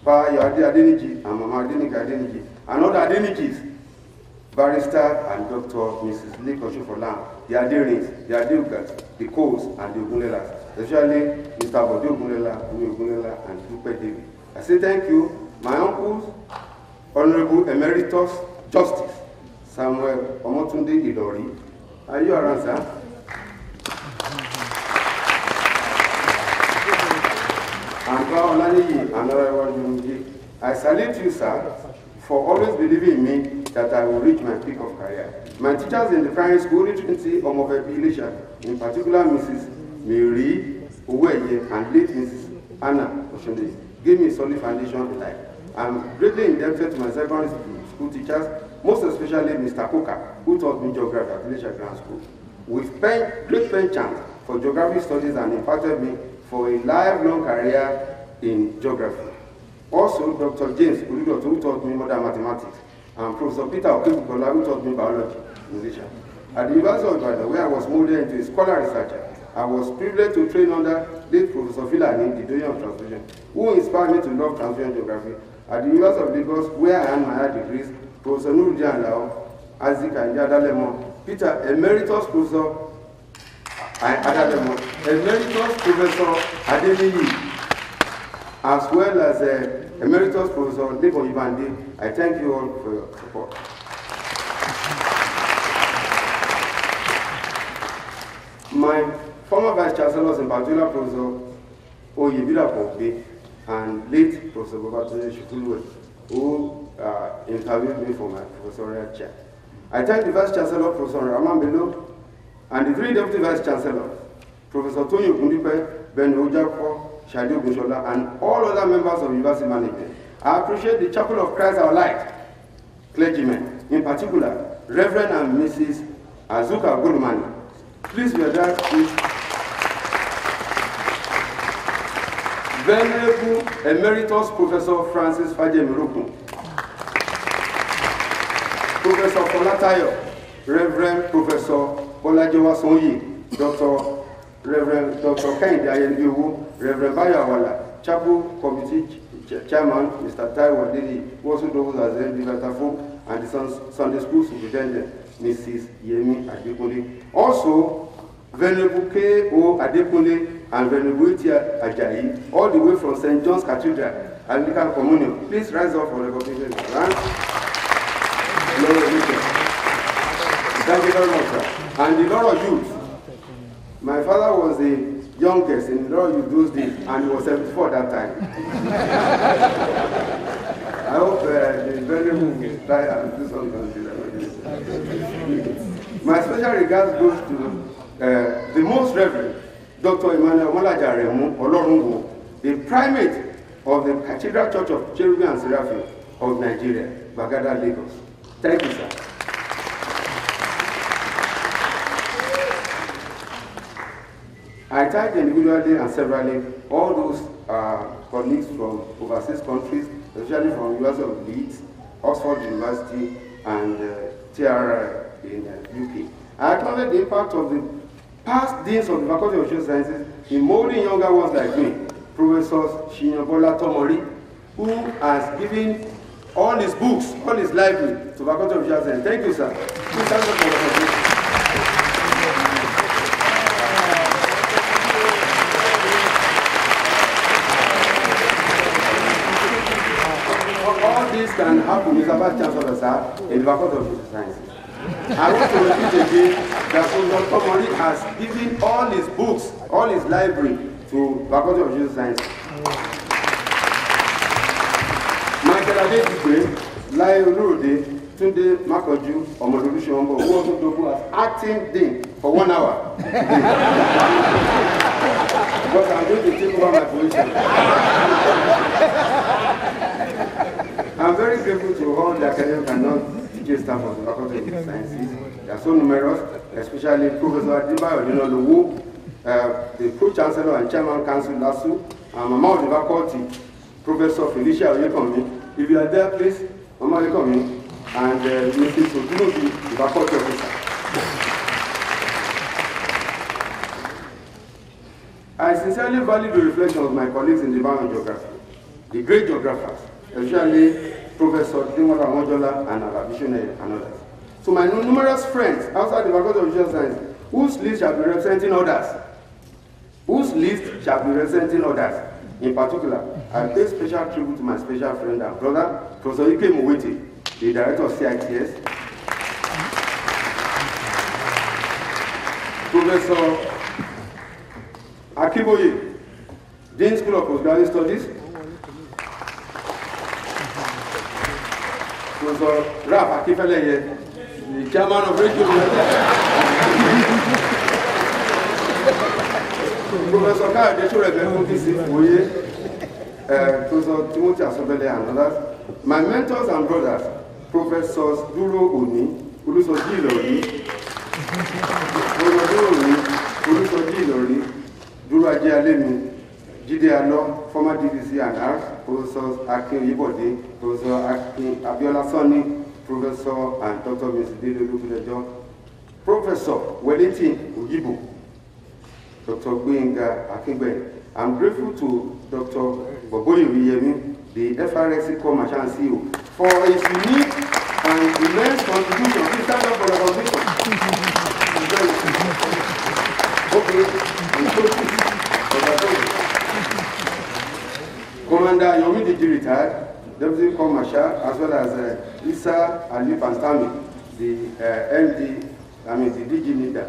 Pa Yadi Adeniji and Mama Adenika Adeniji, and other Adenijis, Barrister and Dr. Mrs. Lee Koshofolam, the Aderins, the Adeugats, the Coles, and the Ogunlelas, especially Mr. Bode Ogunlela, Ogunlela, and Dupe David. I say thank you, my uncles, Honorable Emeritus Justice Samuel Omotunde Ilori. Are you around, sir? I salute you, sir, for always believing in me that I will reach my peak of career. My teachers in the primary school, Trinity Omofe, in particular Mrs. Mary Uweye and late Mrs. Anna Oshonde, gave me a solid foundation in life. I'm greatly indebted to my secondary school teachers, most especially Mr. Koka, who taught me geography at Village Grand School. With great penchant for geography studies and imparted me for a lifelong career in geography. Also, Dr. James Uludoto, who taught me modern mathematics, and Professor Peter Okebukola, who taught me biology in Malaysia. At the University of Ibadan, where I was molded into a scholar researcher, I was privileged to train under late Professor Filani, the Doyen of Transfusion, who inspired me to love transfusion geography. At the University of Lagos, where I earned my higher degrees, Professor Nuruddin Alao, Azik and Adalemo, Peter Emeritus Professor Adalemo, Emeritus Professor Adeniyi, as well as Emeritus Professor Lebo Ibande. I thank you all for your support. My former Vice Chancellors, in particular Professor Oyebila Pompe and late Professor Bobatune Shukuluwe, who interviewed me for my professorial chair. I thank the Vice Chancellor, Professor Raman Bello, and the 3 Deputy Vice Chancellors, Professor Tony Ogundipe, Ben Ojako, Shadi Ogunshola, and all other members of university management. I appreciate the Chapel of Christ Our Light clergymen, in particular, Reverend and Mrs. Azuka Gulumani. Please be there, please. Venerable Emeritus Professor Francis Fajemiruku, Professor Folatayo, Reverend Professor Olajewa Sonyi, Reverend Dr. Kehinde Ayenbiowo, Reverend Bayawala, Chapel Committee Chairman, Mr. Taiwo Didi, who also knows as the Libertafo, and the Sunday School Superintendent, Mrs. Yemi Adekunle. Also, Venerable K.O. Adekunle and Venerable Itia Ajayi, all the way from St. John's Cathedral, Anglican Communion. Please rise up for recognition. Thank you very much, sir. And the Lord of Youth. My father was the youngest in the Lord of Youth those days, and he was 74 that time. I hope the Venerable try and do something. My special regards goes to the most Reverend Dr. Emmanuel Molajaremu Olorunwo, the primate of the Cathedral Church of Cherubim and Seraphim of Nigeria, Bagada, Lagos. Thank you, sir. I thank individually and severally all those colleagues from overseas countries, especially from University of Leeds, Oxford University, and TRI in UK. I acknowledge the impact of the past deans of the Faculty of Social Sciences in molding younger ones like me, Professor Shinyobola Tomori, who has given all his books, all his library to the Faculty of Social Sciences. Thank you, sir. Please stand up for the presentation. All this can happen, Mr. Vice Chancellor, sir, in the Faculty of Social Sciences. I want to repeat again that Professor Tomori has given all his books, all his library to Faculty of Social Sciences. Michael Adedikwe, Lai Olurode, Tunde Makoju, Omodolu Shombo, who also double as acting dean for 1 hour. Because I'm going to take over my position. I'm very grateful to all the academic and non-teaching staff of the Faculty of Sciences. They are so numerous, especially Professor Adibayo Odinoluwu, the Pro-Chancellor and Chairman Council LASU, and Mama of the Faculty, Professor Felicia Oyekomi. If you are there, please, Mama Oyekomi, and Mrs. Odunobi, the Faculty Officer. I sincerely value the reflection of my colleagues in the Department of Geography, the great geographers, especially Professor Dimola Mojola and Alabishone and others. to my numerous friends outside the Faculty of Social Science, whose list shall be representing others. Whose list shall be representing others. In particular, I pay special tribute to my special friend and brother, Professor Ike Muwete, the Director of CITS, Professor Akiboye, Dean School of Postgraduate Studies, Professor Raf Akifeleye, the Chairman of Radio Professor Kayode Chorebe DC Foye, Professor Timothy Asobele and others, my mentors and brothers, Professors Duro Oni, Olusoji Ilori, Olusoji Ilori, Duro Aje Alemi, Jide Alo, former DDC and ARC, Professors Akin Oyebode, Professor Akin Abiola Soni, Professor and Dr. Ms. Dede Olukulejo, Professor Wellington Ugibo, Dr. Gbenga Akingbe. I'm grateful to Dr. Boboyi Oyeyemi, the FRSC Commercial CEO, for his unique and immense contribution. Please stand up for the contribution. Okay. Commander Yomi Diji retired, Deputy Commercial, as well as Isa Ali Pastami, the the DG leader.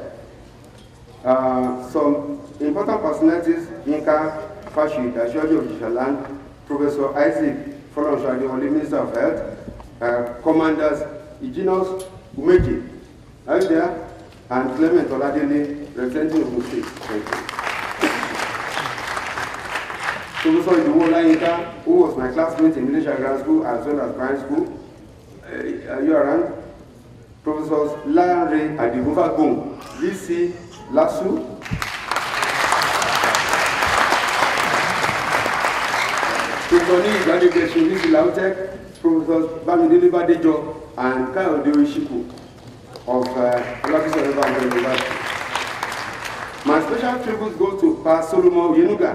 Some important personalities, Yinka Fashi, the Ashwaji of Jishaland, Professor Isaac Folonshwadi, Minister of Health, Commanders Iginos Umeji, are you there? And Clement Oladele, representing Ogun State. Thank you. Professor Iyiola Yinka, who was my classmate in Militia Grammar School as well as primary school. Are you around? Professors Larry Adigunfa Gong, Lisi Lasu, Professor Ni Gbadegeshi, Lisi Lautek, Professors Bamidele Badejo, and Kayode Oishiku of Olabisi Oyebanjo University. My special tribute goes to Pastor Solomon Yenuga,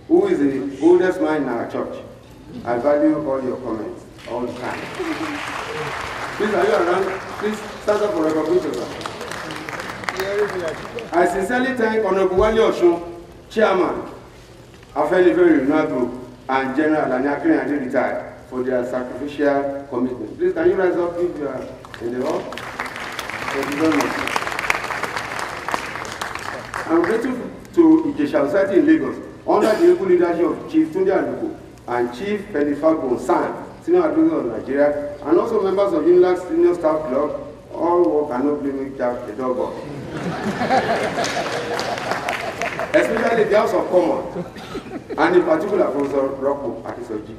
who is the oldest man in our church. I value all your comments all the time. Please, are you around? Please stand up for recognition, sir. I sincerely thank Honorable Wale Oshun, Chairman, Afenifere Renewal Group, and General Anyakiri Ade retired for their sacrificial commitment. Please, can you rise up if you are in the hall? Thank you very much. I'm grateful to Ijesha Society in Lagos, under the able leadership of Chief Tunde Aluko and Chief Penifagbo San, Senior Advisor of Nigeria, and also members of UNILAG Senior Staff Club, all work and not blaming Jack the dog box. Especially the House of Commons, and in particular Professor Rocco Akisoji.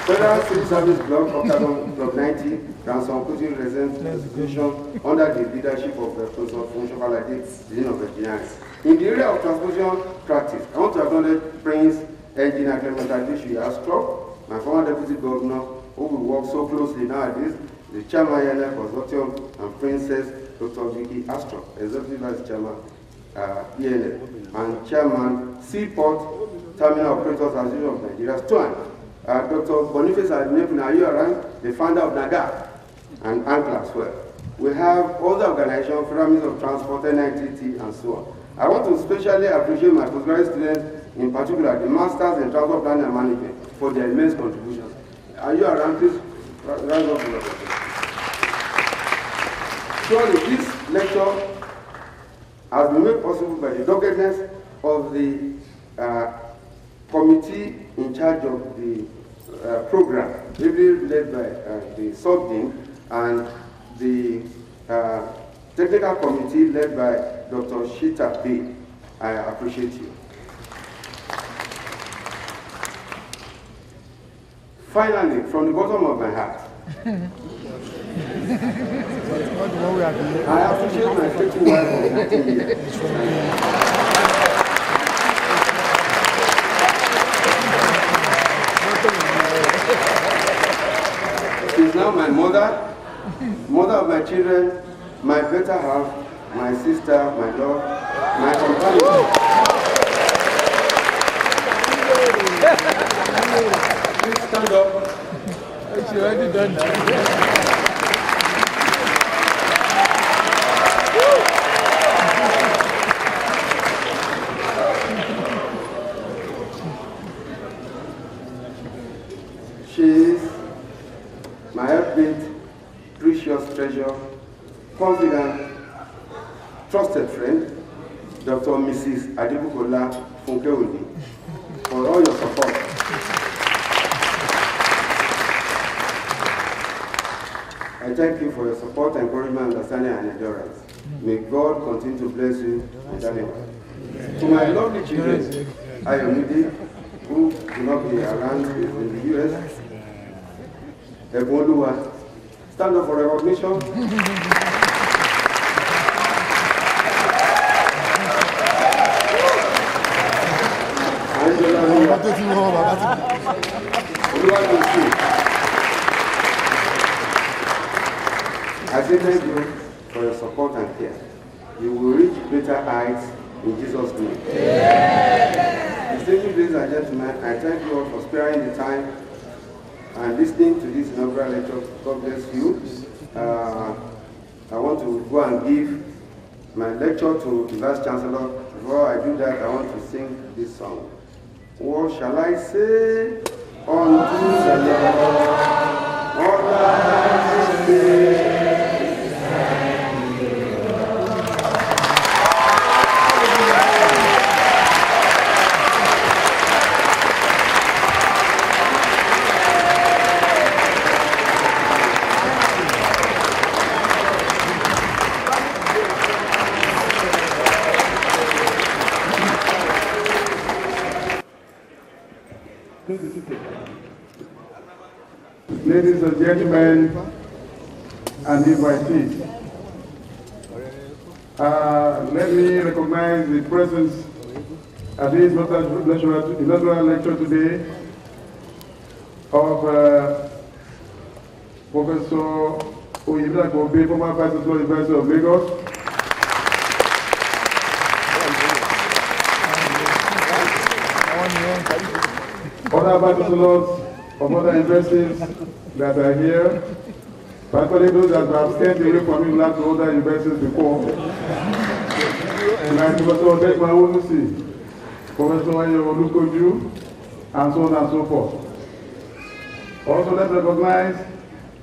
Federal Civil Service Bloc, Octagon Block 90, Ransom Coaching Residence Institution, under the leadership of Professor Funcho Falade, Dean of Engineering. In the area of transportation practice, I want to acknowledge Prince Engineer Clement Adeshu Astrop, my former Deputy Governor, who we work so closely nowadays, the Chairman INL Consortium, and Princess Dr. Vicky Astrop, Executive Vice Chairman ENL, and Chairman Seaport Terminal Operators Association of Nigeria, STOAN, Dr. Boniface Adnepin Ayoran, the founder of NAGA, and ANCLA as well. We have other organizations, Pyramids of Transport, NITT, and so on. I want to especially appreciate my postgraduate students, in particular the Masters in Transport Planning and Management, for their immense contributions. Are you around? Please rise up. Surely this lecture has been made possible by the doggedness of the committee in charge of the program, led by the sub-dean, and the technical committee led by Dr. Shita B. I appreciate you. Finally, from the bottom of my heart, I appreciate my faithful wife of 19 years. She's now my mother, mother of my children, my better half, my sister, my love, my companion. Please stand up. you already done that. She is my helpmate, precious treasure, confident, trusted friend, Dr. Mrs. Adebukola Funkeoni, for all your support. I thank you for your support, encouragement, understanding, and endurance. May God continue to bless you in that name. To my lovely children, Ayomide, who will not be around in the US, Eboluwa, stand up for recognition. I say thank you for your support and care. You will reach greater heights in Jesus' name. Distinguished ladies and gentlemen, I thank you all for sparing the time and listening to this inaugural lecture. God bless you. I want to go and give my lecture to the Vice Chancellor. Before I do that, I want to sing this song. What shall I say unto the Lord? What I say? Ladies and gentlemen, and invitees, let me recognize the presence at this inaugural lecture today of Professor Iyiola, former Vice Chancellor of the University of Lagos. Other Vice Chancellors of other universities that are here, particularly those that have stayed away from England to other universities before, like Professor Odekma Owusi, Professor Iyiola, and so on and so forth. Also, let's recognize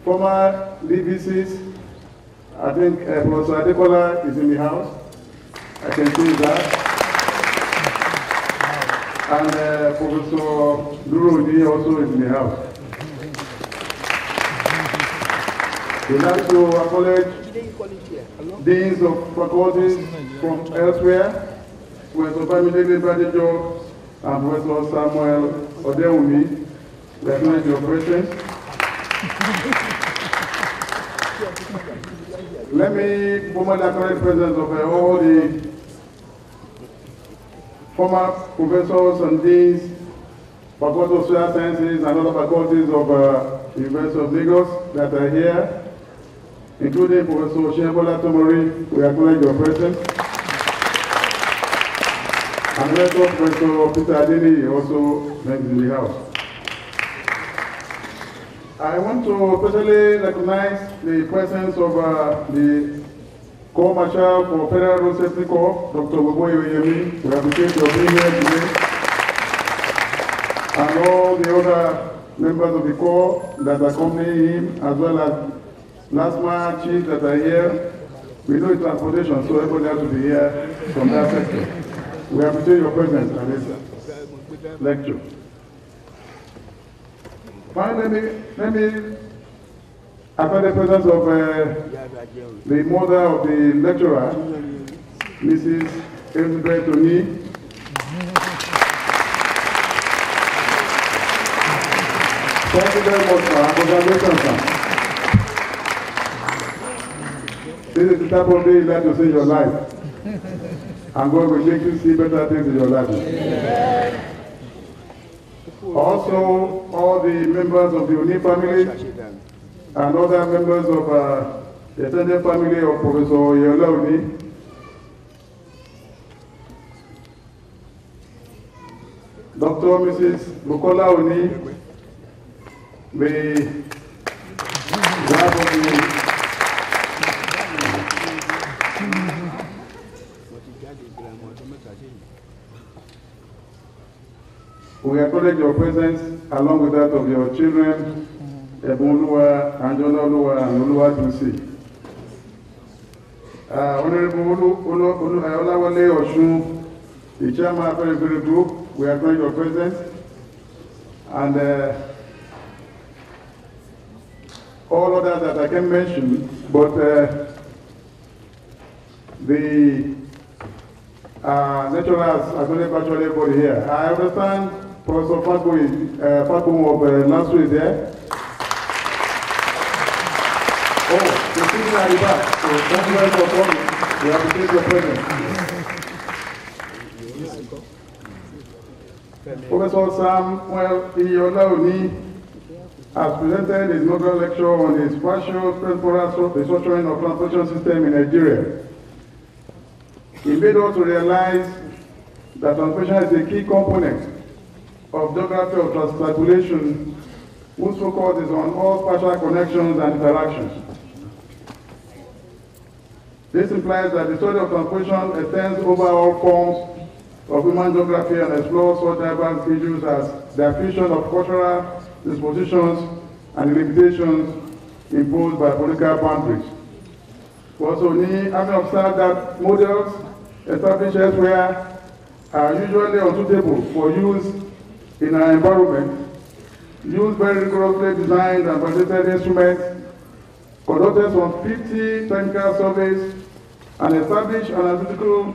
former DVCs. I think Professor Adekola is in the house. I can see that. And Professor Durodi also is in the house. We'd like to acknowledge deans of faculties from elsewhere, Professor Bamidele Badejo and Professor Samuel Odewumi. We acknowledge your presence. Let me formally acknowledge the presence of all the former professors and deans, faculty of social sciences and other faculties of University of Lagos that are here, including Professor Oshinobola Tomori. We acknowledge your presence. And also Professor Peter Adeni also is in the house. I want to especially recognize the presence of the Corps Marshal for Federal Road Safety Corps, Dr. Oyemi. We appreciate your being here today. And all the other members of the Corps that accompany him, as well as LASMA chiefs that are here. We know it's transportation, so everybody has to be here from that sector. We appreciate your presence at this lecture. Finally, let me acknowledge the presence of the mother of the lecturer, Mrs. Elizabeth Oni. Thank you very much, sir. Congratulations, sir. This is the type of day you like to see in your life. And God will make you see better things in your life. Yeah. Also, all the members of the Oni family and other members of the extended family of Professor Iyiola Oni. Dr. Mrs. Bukola Oni, the behalf of we acknowledge your presence along with that of your children, Ebunluwa, Anjolaluwa, and Oluwatusi. Honorable Olawale Oshun, the chairman of the group, we acknowledge your presence. And all others that I can mention, but the lecturers are going to virtually everybody here. I understand Professor Fakum of NASU is there. Oh, the students are back. So thank you very much for coming. We appreciate your presence. Professor Samuel Iyiola has presented his inaugural lecture on the spatial temporal restructuring of transportation system in Nigeria. He made us to realize that transportation is a key component of geography of circulation, whose focus is on all spatial connections and interactions. This implies that the study of transportation extends over all forms of human geography and explores such diverse issues as the fusion of cultural dispositions and limitations imposed by political boundaries. Also, having observed that models established elsewhere are usually unsuitable for use in our environment, use very rigorously designed and validated instruments, conducted some 50 technical surveys, and established analytical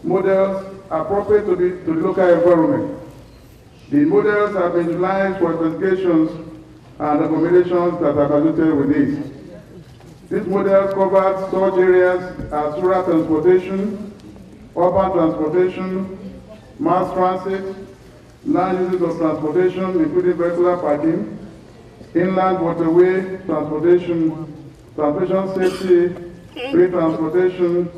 models appropriate to the local environment. The models have been utilized for investigations and recommendations that are associated with this. These models covered such areas as rural transportation, urban transportation, mass transit, land uses of transportation, including vehicular parking, inland waterway transportation, transportation safety, free transportation,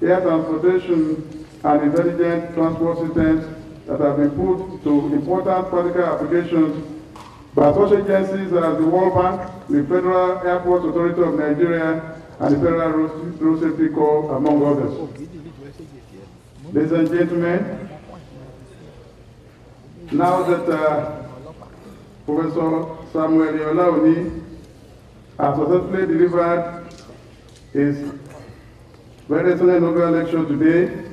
air transportation, and intelligent transport systems that have been put to important practical applications by such agencies as the World Bank, the Federal Airports Authority of Nigeria, and the Federal Road Safety Corps, among others. Ladies and gentlemen, now that Professor Samuel Iyiola has successfully delivered his very excellent inaugural lecture today,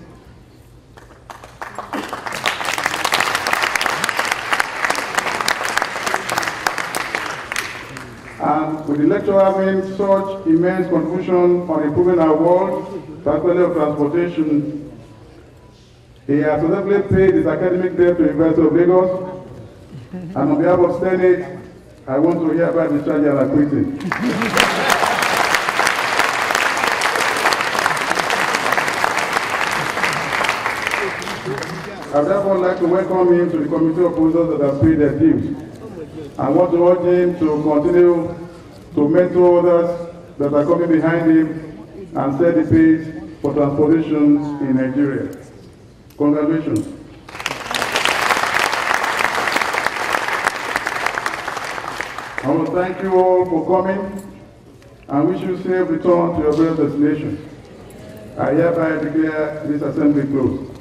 and with the lecture having such immense contribution on improving our world, particularly of transportation, he has successfully paid his academic debt to the University of Lagos, and on behalf of Senate, I want to hereby discharge and acquit him. I would therefore like to welcome him to the committee of professors that have paid their dues. I want to urge him to continue to mentor others that are coming behind him and set the pace for transportation in Nigeria. Congratulations. I want to thank you all for coming and wish you safe return to your various destinations. I hereby declare this assembly closed.